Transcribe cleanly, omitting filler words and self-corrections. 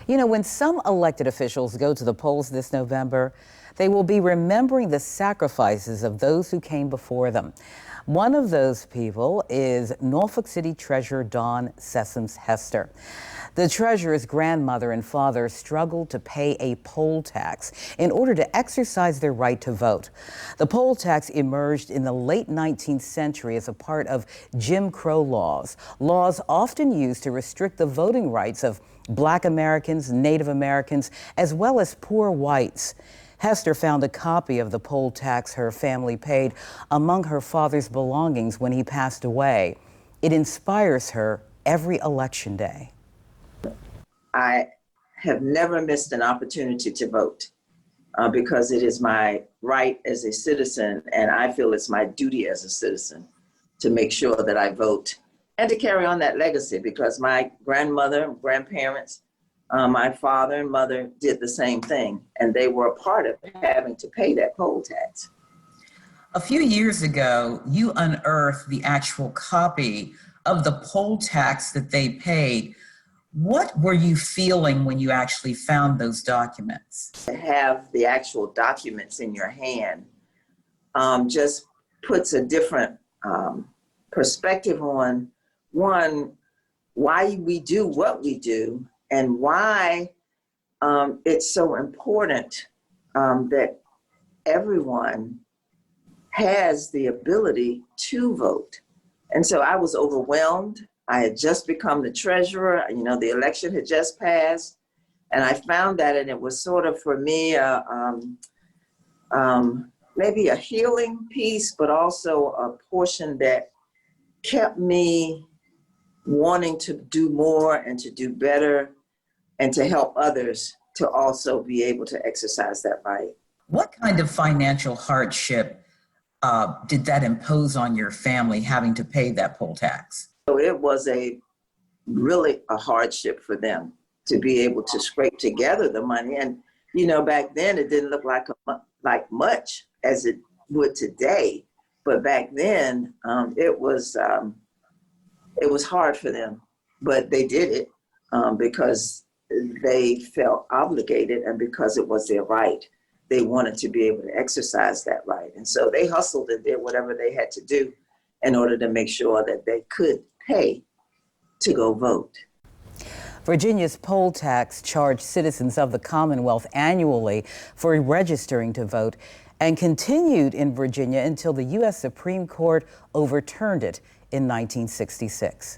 You know, when some elected officials go to the polls this November, they will be remembering the sacrifices of those who came before them. One of those people is Norfolk City Treasurer Dawn Sessoms Hester. The treasurer's grandmother and father struggled to pay a poll tax in order to exercise their right to vote. The poll tax emerged in the late 19th century as a part of Jim Crow laws often used to restrict the voting rights of Black Americans, Native Americans, as well as poor whites. Hester found a copy of the poll tax her family paid among her father's belongings when he passed away. It inspires her every election day. I have never missed an opportunity to vote because it is my right as a citizen, and I feel it's my duty as a citizen to make sure that I vote and to carry on that legacy, because my grandmother, grandparents, my father and mother did the same thing, and they were a part of having to pay that poll tax. A few years ago, you unearthed the actual copy of the poll tax that they paid. What were you feeling when you actually found those documents? To have the actual documents in your hand just puts a different perspective on, one, why we do what we do, and why it's so important that everyone has the ability to vote. And so I was overwhelmed. I had just become the treasurer. You know, the election had just passed, and I found that, and it was sort of, for me, maybe a healing piece, but also a portion that kept me wanting to do more and to do better and to help others to also be able to exercise that right. What kind of financial hardship did that impose on your family, having to pay that poll tax? So it was really a hardship for them to be able to scrape together the money. And, you know, back then it didn't look like much as it would today. But back then it was hard for them, but they did it because they felt obligated, and because it was their right. They wanted to be able to exercise that right. And so they hustled and did whatever they had to do in order to make sure that they could pay to go vote. Virginia's poll tax charged citizens of the Commonwealth annually for registering to vote and continued in Virginia until the U.S. Supreme Court overturned it in 1966.